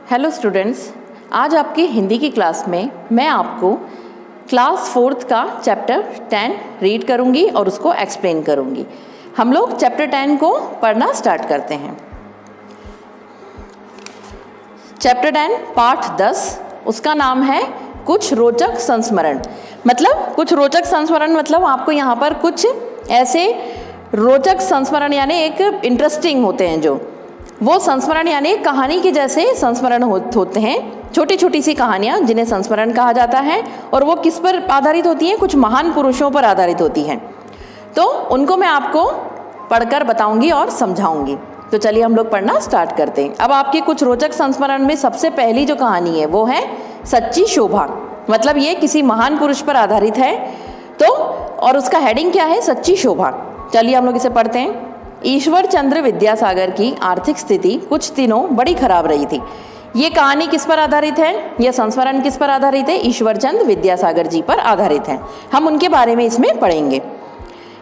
Hello students, आज आपकी हिंदी की क्लास में मैं आपको क्लास 4th का चैप्टर 10 रीड करूंगी और उसको एक्सप्लेन करूंगी। हम लोग चैप्टर 10 को पढ़ना स्टार्ट करते हैं। चैप्टर 10 पाठ 10, उसका नाम है कुछ रोचक संस्मरण। मतलब कुछ रोचक संस्मरण मतलब आपको यहाँ पर कुछ ऐसे रोचक संस्मरण यानी एक इंटरेस्टिंग होते हैं, जो वो संस्मरण यानी कहानी के जैसे संस्मरण होते हैं। छोटी छोटी सी कहानियाँ जिन्हें संस्मरण कहा जाता है, और वो किस पर आधारित होती हैं? कुछ महान पुरुषों पर आधारित होती हैं। तो उनको मैं आपको पढ़कर बताऊंगी और समझाऊंगी। तो चलिए हम लोग पढ़ना स्टार्ट करते हैं। अब आपके कुछ रोचक संस्मरण में सबसे पहली जो कहानी है वो है सच्ची शोभा। मतलब ये किसी महान पुरुष पर आधारित है, तो और उसका हेडिंग क्या है? सच्ची शोभा। चलिए हम लोग इसे पढ़ते हैं। ईश्वर चंद्र विद्यासागर की आर्थिक स्थिति कुछ दिनों बड़ी खराब रही थी। ये कहानी किस पर आधारित है? यह संस्मरण किस पर आधारित है? ईश्वर चंद्र विद्यासागर जी पर आधारित है। हम उनके बारे में इसमें पढ़ेंगे।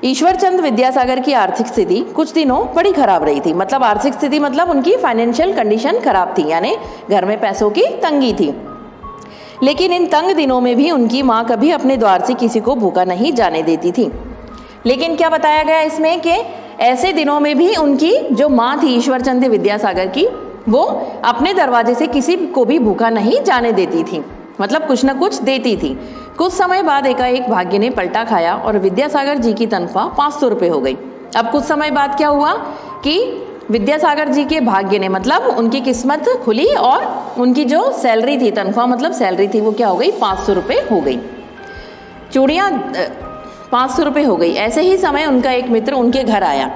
ईश्वर चंद्र विद्यासागर की आर्थिक स्थिति कुछ दिनों बड़ी खराब रही थी। मतलब आर्थिक स्थिति मतलब उनकी फाइनेंशियल कंडीशन खराब थी, यानी घर में पैसों की तंगी थी। लेकिन इन तंग दिनों में भी उनकी माँ कभी अपने द्वार से किसी को भूखा नहीं जाने देती थी। लेकिन क्या बताया गया इसमें कि ऐसे दिनों में भी उनकी जो माँ थी ईश्वर चंद्र विद्यासागर की, वो अपने दरवाजे से किसी को भी भूखा नहीं जाने देती थी। मतलब कुछ न कुछ देती थी। कुछ समय बाद एकाएक भाग्य ने पलटा खाया और विद्यासागर जी की तनख्वाह 500 रुपये हो गई। अब कुछ समय बाद क्या हुआ कि विद्यासागर जी के भाग्य ने, मतलब उनकी किस्मत खुली और उनकी जो सैलरी थी, तनख्वाह मतलब सैलरी थी, वो क्या हो गई? 500 रुपये हो गई। चूड़ियाँ 500 रुपये हो गई। ऐसे ही समय उनका एक मित्र उनके घर आया।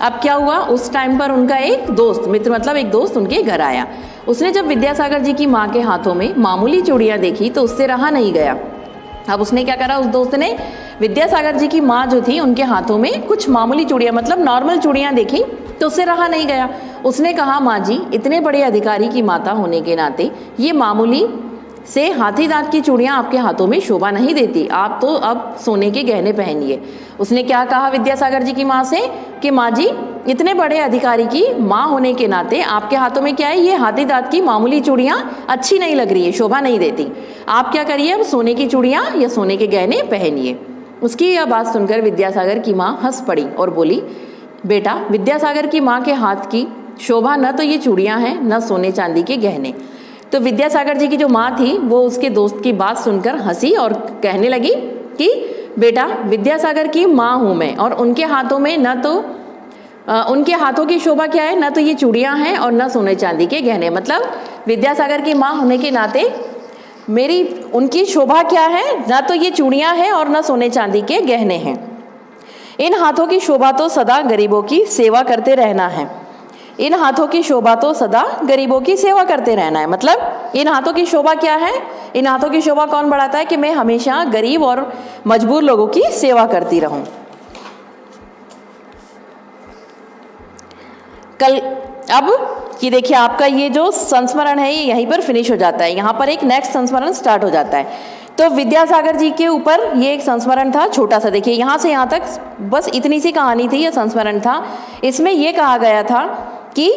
अब क्या हुआ? उस टाइम पर उनका एक दोस्त, मित्र मतलब एक दोस्त उनके घर आया। उसने जब विद्यासागर जी की माँ के हाथों में मामूली चूड़ियाँ देखी तो उससे रहा नहीं गया। अब उसने क्या करा? उस दोस्त ने विद्यासागर जी की माँ जो थी उनके हाथों में कुछ मामूली चूड़ियाँ मतलब नॉर्मल चूड़ियाँ देखी तो उससे रहा नहीं गया। उसने कहा, माँ जी, इतने बड़े अधिकारी की माता होने के नाते ये मामूली से हाथी दांत की चूड़ियाँ आपके हाथों में शोभा नहीं देती। आप तो अब सोने के गहने पहनिए। उसने क्या कहा विद्यासागर जी की माँ से कि माँ जी, इतने बड़े अधिकारी की माँ होने के नाते आपके हाथों में क्या है? ये हाथी दांत की मामूली चूड़ियाँ अच्छी नहीं लग रही है, शोभा नहीं देती। आप क्या करिए, अब सोने की चूड़ियाँ या सोने के गहने पहनिए। उसकी यह बात सुनकर विद्यासागर की माँ हंस पड़ी और बोली, बेटा, विद्यासागर की माँ के हाथ की शोभा न तो ये चूड़ियाँ हैं, न सोने चांदी के गहने। तो विद्यासागर जी की जो माँ थी वो उसके दोस्त की बात सुनकर हंसी और कहने लगी कि बेटा, विद्यासागर की माँ हूँ मैं, और उनके हाथों में न तो उनके हाथों की शोभा क्या है? न तो ये चूड़ियाँ हैं और न सोने चांदी के गहने। मतलब विद्यासागर की माँ होने के नाते मेरी उनकी शोभा क्या है? न तो ये चूड़ियाँ हैं और न सोने चांदी के गहने हैं। इन हाथों की शोभा तो सदा गरीबों की सेवा करते रहना है। इन हाथों की शोभा तो सदा गरीबों की सेवा करते रहना है। मतलब इन हाथों की शोभा क्या है? इन हाथों की शोभा कौन बढ़ाता है? कि मैं हमेशा गरीब और मजबूर लोगों की सेवा करती रहूं। कल अब ये देखिए, आपका ये जो संस्मरण है ये यहीं पर फिनिश हो जाता है। यहाँ पर एक नेक्स्ट संस्मरण स्टार्ट हो जाता है। तो विद्यासागर जी के ऊपर ये एक संस्मरण था छोटा सा। देखिए यहाँ से यहाँ तक बस इतनी सी कहानी थी, ये संस्मरण था। इसमें ये कहा गया था कि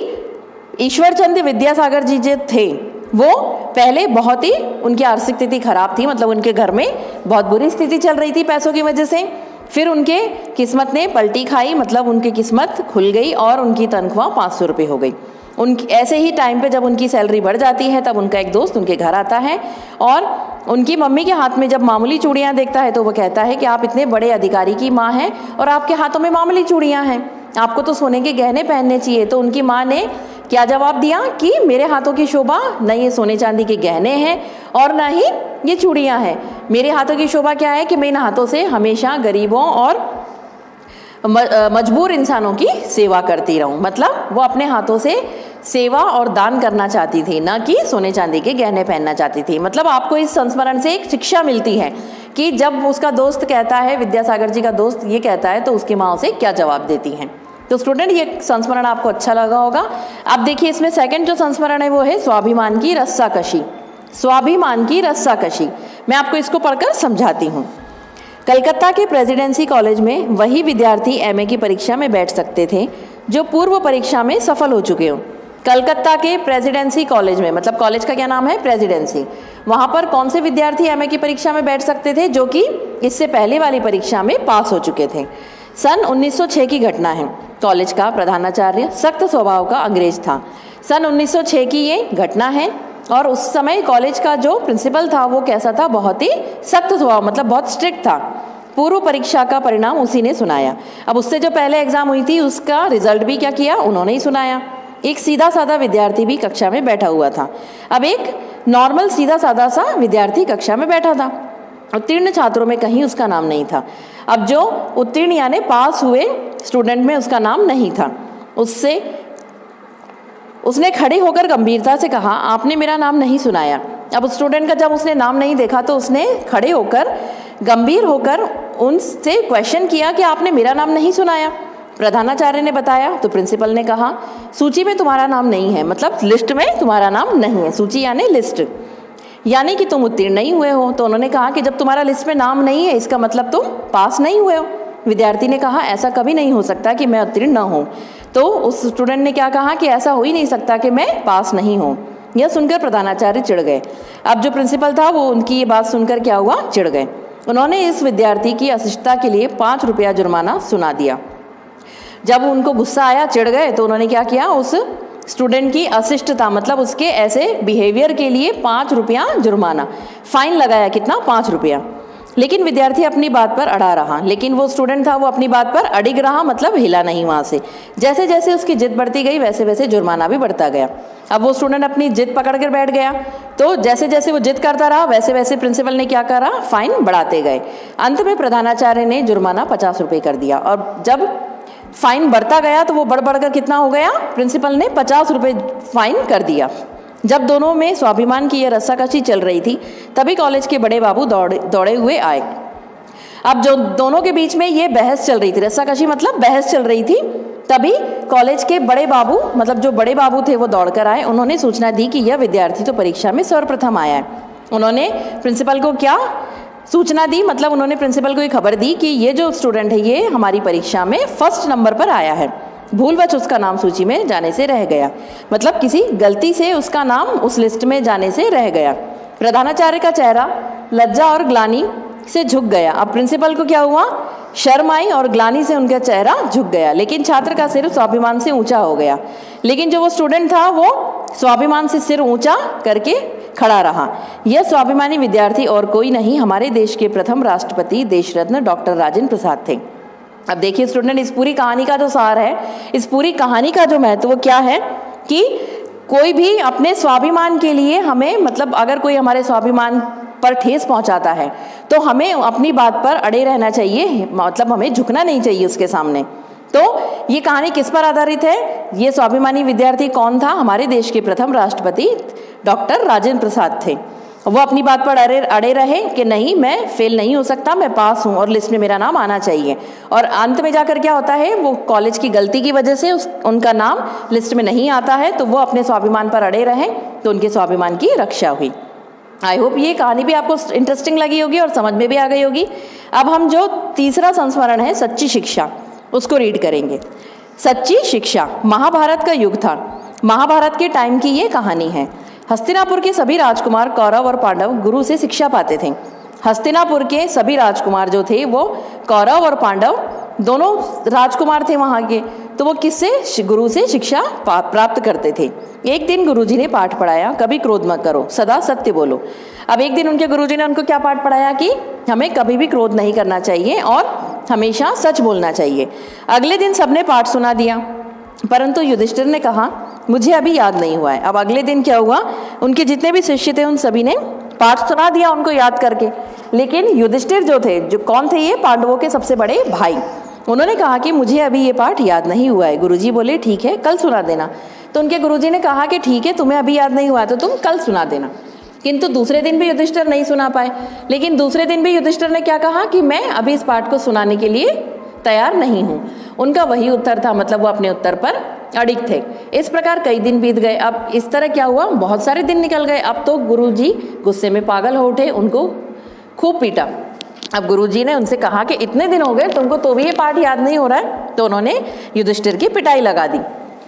ईश्वर चंद्र विद्यासागर जी जो थे वो पहले बहुत ही उनकी आर्थिक स्थिति खराब थी। मतलब उनके घर में बहुत बुरी स्थिति चल रही थी पैसों की वजह से। फिर उनके किस्मत ने पलटी खाई, मतलब उनकी किस्मत खुल गई और उनकी तनख्वाह 500 रुपये हो गई। ऐसे ही टाइम पे जब उनकी सैलरी बढ़ जाती है तब उनका एक दोस्त उनके घर आता है और उनकी मम्मी के हाथ में जब मामूली चूड़ियाँ देखता है तो वो कहता है कि आप इतने बड़े अधिकारी की माँ हैं और आपके हाथों में मामूली चूड़ियाँ हैं, आपको तो सोने के गहने पहनने चाहिए। तो उनकी माँ ने क्या जवाब दिया कि मेरे हाथों की शोभा न ये सोने चांदी के गहने हैं और न ही ये चूड़ियाँ हैं। मेरे हाथों की शोभा क्या है कि मैं इन हाथों से हमेशा गरीबों और मजबूर इंसानों की सेवा करती रहूं। मतलब वो अपने हाथों से सेवा और दान करना चाहती थी, ना कि सोने चांदी के गहने पहनना चाहती थी। मतलब आपको इस संस्मरण से एक शिक्षा मिलती है कि जब उसका दोस्त कहता है, विद्यासागर जी का दोस्त ये कहता है, तो उसकी माँ उसे क्या जवाब देती हैं। तो स्टूडेंट, ये संस्मरण आपको अच्छा लगा होगा। अब देखिए इसमें सेकंड जो संस्मरण है वो है स्वाभिमान की रस्साकशी। स्वाभिमान की रस्साकशी, मैं आपको इसको पढ़कर समझाती हूँ। कलकत्ता के प्रेसिडेंसी कॉलेज में वही विद्यार्थी एमए की परीक्षा में बैठ सकते थे जो पूर्व परीक्षा में सफल हो चुके हों। कलकत्ता के प्रेसिडेंसी कॉलेज में, मतलब कॉलेज का क्या नाम है, प्रेसिडेंसी, वहाँ पर कौन से विद्यार्थी एमए की परीक्षा में बैठ सकते थे, जो कि इससे पहले वाली परीक्षा में पास हो चुके थे। सन 1906 की घटना है। कॉलेज का प्रधानाचार्य सख्त स्वभाव का अंग्रेज था। सन 1906 की ये घटना है और उस समय कॉलेज का जो प्रिंसिपल था वो कैसा था, बहुत ही सख्त स्वभाव, मतलब बहुत स्ट्रिक्ट था। पूर्व परीक्षा का परिणाम उसी ने सुनाया। अब उससे जो पहले एग्जाम हुई थी उसका रिजल्ट भी क्या किया, उन्होंने ही सुनाया। एक सीधा साधा विद्यार्थी भी कक्षा में बैठा हुआ था। अब एक नॉर्मल सीधा साधा सा विद्यार्थी कक्षा में बैठा था। उत्तीर्ण छात्रों में कहीं उसका नाम नहीं था। अब जो उत्तीर्ण यानी पास हुए स्टूडेंट में उसका नाम नहीं था। उसने खड़े होकर गंभीरता से कहा, आपने मेरा नाम नहीं सुनाया। अब उस स्टूडेंट का जब उसने नाम नहीं देखा तो उसने खड़े होकर गंभीर होकर उनसे क्वेश्चन किया कि आपने मेरा नाम नहीं सुनाया। प्रधानाचार्य ने बताया तो प्रिंसिपल ने कहा, सूची में तुम्हारा नाम नहीं है, मतलब लिस्ट में तुम्हारा नाम नहीं है। सूची यानी लिस्ट, यानी कि तुम उत्तीर्ण नहीं हुए हो। तो उन्होंने कहा कि जब तुम्हारा लिस्ट में नाम नहीं है इसका मतलब तुम पास नहीं हुए हो। विद्यार्थी ने कहा, ऐसा कभी नहीं हो सकता कि मैं उत्तीर्ण न हूँ। तो उस स्टूडेंट ने क्या कहा कि ऐसा हो ही नहीं सकता कि मैं पास नहीं हूँ। यह सुनकर प्रधानाचार्य चिढ़ गए। अब जो प्रिंसिपल था वो उनकी ये बात सुनकर क्या हुआ, चिढ़ गए। उन्होंने इस विद्यार्थी की अशिष्टता के लिए 5 रुपया जुर्माना सुना दिया। जब उनको गुस्सा आया, चिढ़ गए, तो उन्होंने क्या किया, उस स्टूडेंट की अशिष्टता मतलब उसके ऐसे बिहेवियर के लिए 5 रुपया जुर्माना, फाइन लगाया। कितना, 5 रुपया। लेकिन विद्यार्थी अपनी बात पर अड़ा रहा। लेकिन वो स्टूडेंट था वो अपनी बात पर अडिग रहा, मतलब हिला नहीं वहाँ से। जैसे जैसे उसकी जिद बढ़ती गई वैसे वैसे जुर्माना भी बढ़ता गया। अब वो स्टूडेंट अपनी जिद पकड़ कर बैठ गया, तो जैसे जैसे वो जिद करता रहा वैसे वैसे प्रिंसिपल ने क्या करा, फाइन बढ़ाते गए। अंत में प्रधानाचार्य ने जुर्माना 50 रुपये कर दिया। और जब फाइन बढ़ता गया तो वो बढ़ बढ़कर कितना हो गया, प्रिंसिपल ने 50 रुपये फाइन कर दिया। जब दोनों में स्वाभिमान की यह रस्साकशी चल रही थी तभी कॉलेज के बड़े बाबू दौड़े हुए आए। अब जो दोनों के बीच में ये बहस चल रही थी, रस्साकशी मतलब बहस चल रही थी, तभी कॉलेज के बड़े बाबू मतलब जो बड़े बाबू थे वो दौड़कर आए। उन्होंने सूचना दी कि यह विद्यार्थी तो परीक्षा में सर्वप्रथम आया है। उन्होंने प्रिंसिपल को क्या सूचना दी, मतलब उन्होंने प्रिंसिपल को ये खबर दी कि ये जो स्टूडेंट है ये हमारी परीक्षा में फर्स्ट नंबर पर आया है। भूलवश उसका नाम सूची में जाने से रह गया, मतलब किसी गलती से उसका नाम उस लिस्ट में जाने से रह गया। प्रधानाचार्य का चेहरा लज्जा और ग्लानि से झुक गया। अब प्रिंसिपल को क्या हुआ, शर्म आई और ग्लानि से उनका चेहरा झुक गया। लेकिन छात्र का सिर स्वाभिमान से ऊंचा हो गया। लेकिन जो वो स्टूडेंट था वो स्वाभिमान से सिर ऊंचा करके खड़ा रहा। यह स्वाभिमानी विद्यार्थी और कोई नहीं, हमारे देश के प्रथम राष्ट्रपति देशरत्न डॉक्टर राजेंद्र प्रसाद थे। अब देखिए स्टूडेंट, इस पूरी कहानी का जो सार है, इस पूरी कहानी का जो महत्व क्या है कि कोई भी अपने स्वाभिमान के लिए हमें, मतलब अगर कोई हमारे स्वाभिमान पर ठेस पहुंचाता है तो हमें अपनी बात पर अड़े रहना चाहिए, मतलब हमें झुकना नहीं चाहिए उसके सामने। तो ये कहानी किस पर आधारित है, ये स्वाभिमानी विद्यार्थी कौन था, हमारे देश के प्रथम राष्ट्रपति डॉक्टर राजेंद्र प्रसाद थे। वो अपनी बात पर अड़े रहे कि नहीं, मैं फेल नहीं हो सकता, मैं पास हूँ और लिस्ट में मेरा नाम आना चाहिए। और अंत में जाकर क्या होता है, वो कॉलेज की गलती की वजह से उनका नाम लिस्ट में नहीं आता है, तो वो अपने स्वाभिमान पर अड़े रहे, तो उनके स्वाभिमान की रक्षा हुई। आई होप ये कहानी भी आपको इंटरेस्टिंग लगी होगी और समझ में भी आ गई होगी। अब हम जो तीसरा संस्मरण है सच्ची शिक्षा, उसको रीड करेंगे। सच्ची शिक्षा महाभारत का युग था। महाभारत के टाइम की ये कहानी है। हस्तिनापुर के सभी राजकुमार कौरव और पांडव गुरु से शिक्षा पाते थे। हस्तिनापुर के सभी राजकुमार जो थे वो कौरव और पांडव दोनों राजकुमार थे वहाँ के, तो वो किससे, गुरु से शिक्षा प्राप्त करते थे। एक दिन गुरुजी ने पाठ पढ़ाया, कभी क्रोध मत करो, सदा सत्य बोलो। अब एक दिन उनके गुरुजी ने उनको क्या पाठ पढ़ाया कि हमें कभी भी क्रोध नहीं करना चाहिए और हमेशा सच बोलना चाहिए। अगले दिन सबने पाठ सुना दिया, परंतु युधिष्ठिर ने कहा मुझे अभी याद नहीं हुआ है। अब अगले दिन क्या हुआ, उनके जितने भी शिष्य थे उन सभी ने पाठ सुना दिया उनको याद करके। लेकिन युधिष्ठिर जो थे, जो कौन थे, ये पांडवों के सबसे बड़े भाई, उन्होंने कहा कि मुझे अभी ये पाठ याद नहीं हुआ है। गुरुजी बोले ठीक है, कल सुना देना। तो उनके गुरुजी ने कहा कि ठीक है, तुम्हें अभी याद नहीं हुआ तो तुम कल सुना देना। किंतु दूसरे दिन भी युधिष्ठिर नहीं सुना पाए। लेकिन दूसरे दिन भी युधिष्ठिर ने क्या कहा कि मैं अभी इस पाठ को सुनाने के लिए तैयार नहीं हूँ। उनका वही उत्तर था, मतलब वो अपने उत्तर पर अड़िग थे। इस प्रकार कई दिन बीत गए। अब इस तरह क्या हुआ, बहुत सारे दिन निकल गए। अब तो गुरुजी गुस्से में पागल हो उठे, उनको खूब पीटा। अब गुरुजी ने उनसे कहा कि इतने दिन हो गए तुमको तो भी ये पाठ याद नहीं हो रहा है। तो उन्होंने युधिष्ठिर की पिटाई लगा दी।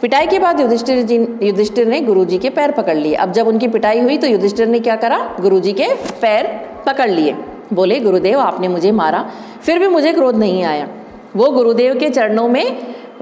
पिटाई के बाद युधिष्ठिर ने गुरुजी के पैर पकड़ लिए। अब जब उनकी पिटाई हुई तो युधिष्ठिर ने क्या करा, गुरुजी के पैर पकड़ लिए। बोले, गुरुदेव आपने मुझे मारा, फिर भी मुझे क्रोध नहीं आया। वो गुरुदेव के चरणों में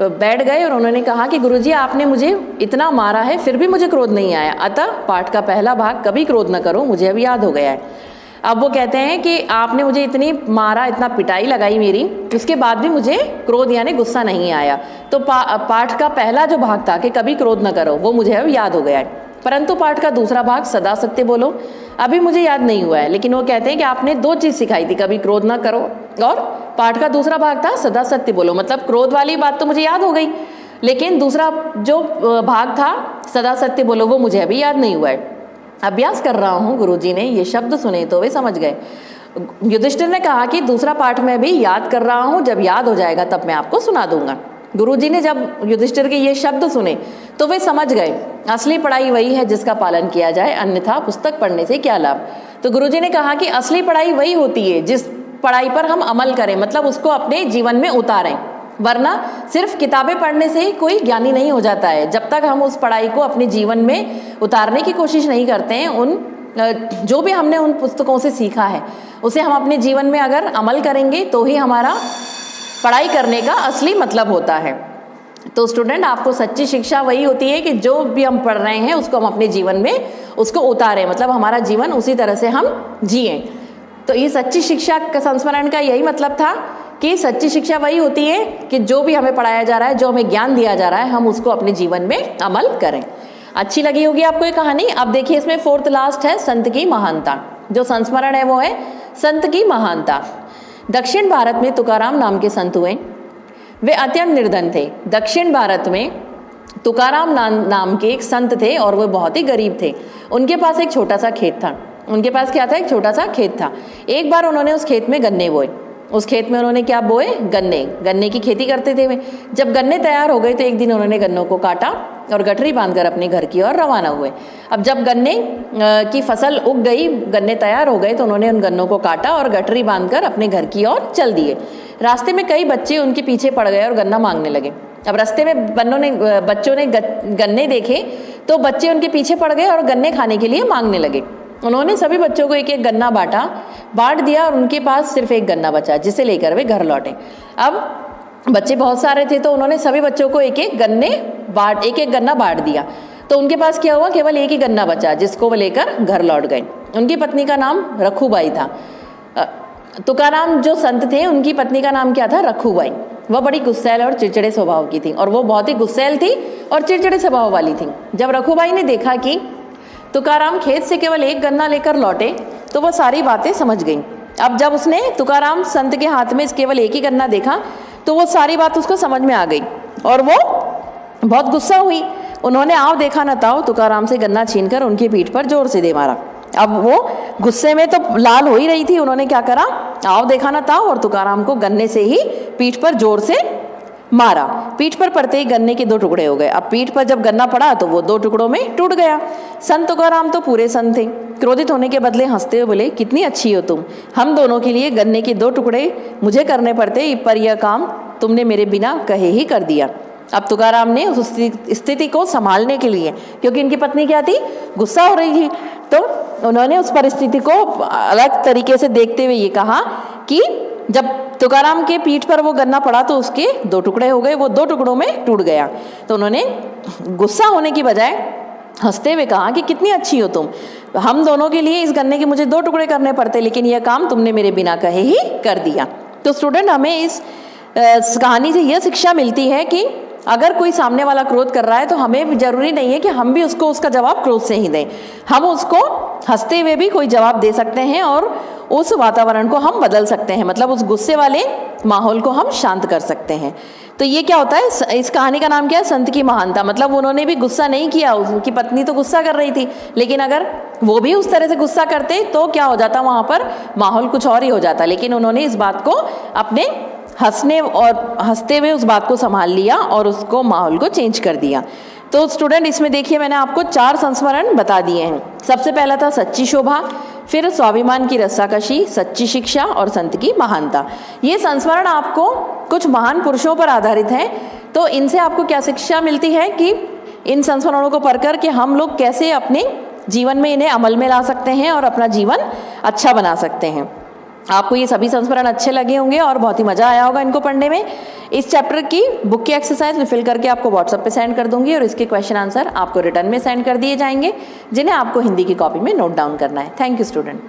बैठ गए और उन्होंने कहा कि गुरुजी आपने मुझे इतना मारा है, फिर भी मुझे क्रोध नहीं आया। अतः पाठ का पहला भाग, कभी क्रोध न करो, मुझे अभी याद हो गया है। अब वो कहते हैं कि आपने मुझे इतनी मारा, इतना पिटाई लगाई मेरी, उसके बाद भी मुझे क्रोध यानी गुस्सा नहीं आया। तो पाठ का पहला जो भाग था कि कभी क्रोध न करो, वो मुझे अब याद हो गया है। परंतु पाठ का दूसरा भाग सदा सत्य बोलो, अभी मुझे याद नहीं हुआ है। लेकिन वो कहते हैं कि आपने दो चीज़ सिखाई थी, कभी क्रोध न करो, और पाठ का दूसरा भाग था सदा सत्य बोलो। मतलब क्रोध वाली बात तो मुझे याद हो गई, लेकिन दूसरा जो भाग था सदा सत्य बोलो, वो मुझे अभी याद नहीं हुआ है। अभ्यास कर रहा हूँ। गुरुजी ने ये शब्द सुने तो वे समझ गए। युधिष्ठिर ने कहा कि दूसरा पाठ मैं भी याद कर रहा हूँ, जब याद हो जाएगा तब मैं आपको सुना दूंगा। गुरुजी ने जब युधिष्ठिर के ये शब्द सुने तो वे समझ गए, असली पढ़ाई वही है जिसका पालन किया जाए, अन्यथा पुस्तक पढ़ने से क्या लाभ। तो गुरुजी ने कहा कि असली पढ़ाई वही होती है जिस पढ़ाई पर हम अमल करें, मतलब उसको अपने जीवन में उतारें। वरना सिर्फ किताबें पढ़ने से ही कोई ज्ञानी नहीं हो जाता है। जब तक हम उस पढ़ाई को अपने जीवन में उतारने की कोशिश नहीं करते हैं, जो भी हमने उन पुस्तकों से सीखा है उसे हम अपने जीवन में अगर अमल करेंगे तो ही हमारा पढ़ाई करने का असली मतलब होता है। तो स्टूडेंट, आपको सच्ची शिक्षा वही होती है कि जो भी हम पढ़ रहे हैं उसको हम अपने जीवन में उसको उतारें, मतलब हमारा जीवन उसी तरह से हम जिएं। तो ये सच्ची शिक्षा का संस्मरण का यही मतलब था कि सच्ची शिक्षा वही होती है कि जो भी हमें पढ़ाया जा रहा है, जो हमें ज्ञान दिया जा रहा है, हम उसको अपने जीवन में अमल करें। अच्छी लगी होगी आपको ये कहानी। अब देखिए इसमें फोर्थ लास्ट है संत की महानता। जो संस्मरण है वो है संत की महानता। दक्षिण भारत में तुकाराम नाम के संत हुए। वे अत्यंत निर्धन थे। दक्षिण भारत में तुकाराम नाम के एक संत थे और वे बहुत ही गरीब थे। उनके पास एक छोटा सा खेत था। उनके पास क्या था? एक छोटा सा खेत था। एक बार उन्होंने उस खेत में गन्ने बोए। उस खेत में उन्होंने क्या बोए? गन्ने की खेती करते थे वे। जब गन्ने तैयार हो गए तो एक दिन उन्होंने गन्नों को काटा और गठरी बांधकर अपने घर की ओर रवाना हुए। अब जब गन्ने की फसल उग गई, गन्ने तैयार हो गए, तो उन्होंने उन गन्नों को काटा और गठरी बांधकर अपने घर की ओर चल दिए। रास्ते में कई बच्चे उनके पीछे पड़ गए और गन्ना मांगने लगे। अब रास्ते में बच्चों ने गन्ने देखे तो बच्चे उनके पीछे पड़ गए और गन्ने खाने के लिए मांगने लगे। उन्होंने सभी बच्चों को एक एक गन्ना बांट दिया और उनके पास सिर्फ एक गन्ना बचा, जिसे लेकर वे घर लौटे। अब बच्चे बहुत सारे थे तो उन्होंने सभी बच्चों को एक एक गन्ना बांट दिया। तो उनके पास क्या हुआ? केवल एक ही गन्ना बचा, जिसको वो लेकर घर लौट गए। उनकी पत्नी का नाम रखूबाई था। तुकाराम जो संत थे उनकी पत्नी का नाम क्या था? रखूबाई। वह बड़ी गुस्सैल और चिड़चिड़े स्वभाव की थी, और वो बहुत ही गुस्सैल थी और चिड़चिड़े स्वभाव वाली थी। जब रखूबाई ने देखा कि तुकाराम खेत से केवल एक गन्ना लेकर लौटे तो वह सारी बातें समझ गई। अब जब उसने तुकाराम संत के हाथ में केवल एक ही गन्ना देखा तो वो सारी बात उसको समझ में आ गई और वो बहुत गुस्सा हुई। उन्होंने आओ देखा न ताओ तुकाराम से गन्ना छीनकर उनकी पीठ पर जोर से दे मारा। अब वो गुस्से में तो लाल हो ही रही थी। उन्होंने क्या करा? आओ देखा न ताओ और तुकाराम को गन्ने से ही पीठ पर जोर से मारा। पीठ पर पड़ते ही गन्ने के 2 टुकड़े हो गए। अब पीठ पर जब गन्ना पड़ा तो वो 2 टुकड़ों में टूट गया। संत तुकाराम तो पूरे संत थे। क्रोधित होने के बदले हंसते हुए बोले, कितनी अच्छी हो तुम। हम दोनों के लिए गन्ने के 2 टुकड़े मुझे करने पड़ते, पर यह काम तुमने मेरे बिना कहे ही कर दिया। अब तुकाराम ने उस स्थिति को संभालने के लिए, क्योंकि इनकी पत्नी क्या थी? गुस्सा हो रही थी, तो उन्होंने उस परिस्थिति को अलग तरीके से देखते हुए ये कहा कि जब तुकाराम के पीठ पर वो गन्ना पड़ा तो उसके 2 टुकड़े हो गए, वो 2 टुकड़ों में टूट गया। तो उन्होंने गुस्सा होने की बजाय हंसते हुए कहा कि कितनी अच्छी हो तुम। हम दोनों के लिए इस गन्ने के मुझे 2 टुकड़े करने पड़ते, लेकिन यह काम तुमने मेरे बिना कहे ही कर दिया। तो स्टूडेंट, हमें इस कहानी से यह शिक्षा मिलती है कि अगर कोई सामने वाला क्रोध कर रहा है तो हमें जरूरी नहीं है कि हम भी उसको उसका जवाब क्रोध से ही दें। हम उसको हंसते हुए भी कोई जवाब दे सकते हैं और उस वातावरण को हम बदल सकते हैं, मतलब उस गुस्से वाले माहौल को हम शांत कर सकते हैं। तो ये क्या होता है? इस कहानी का नाम क्या है? संत की महानता। मतलब उन्होंने भी गुस्सा नहीं किया। उनकी पत्नी तो गुस्सा कर रही थी, लेकिन अगर वो भी उस तरह से गुस्सा करते तो क्या हो जाता? वहाँ पर माहौल कुछ और ही हो जाता। लेकिन उन्होंने इस बात को अपने हंसते हुए उस बात को संभाल लिया और उसको माहौल को चेंज कर दिया। तो स्टूडेंट, इसमें देखिए मैंने आपको 4 संस्मरण बता दिए हैं। सबसे पहला था सच्ची शोभा, फिर स्वाभिमान की रस्साकशी, सच्ची शिक्षा और संत की महानता। ये संस्मरण आपको कुछ महान पुरुषों पर आधारित है तो इनसे आपको क्या शिक्षा मिलती है कि इन संस्मरणों को पढ़कर कि हम लोग कैसे अपने जीवन में इन्हें अमल में ला सकते हैं और अपना जीवन अच्छा बना सकते हैं। आपको ये सभी संस्मरण अच्छे लगे होंगे और बहुत ही मज़ा आया होगा इनको पढ़ने में। इस चैप्टर की बुक की एक्सरसाइज मैं फिल करके आपको व्हाट्सएप पे सेंड कर दूंगी और इसके क्वेश्चन आंसर आपको रिटर्न में सेंड कर दिए जाएंगे, जिन्हें आपको हिंदी की कॉपी में नोट डाउन करना है। Thank you student.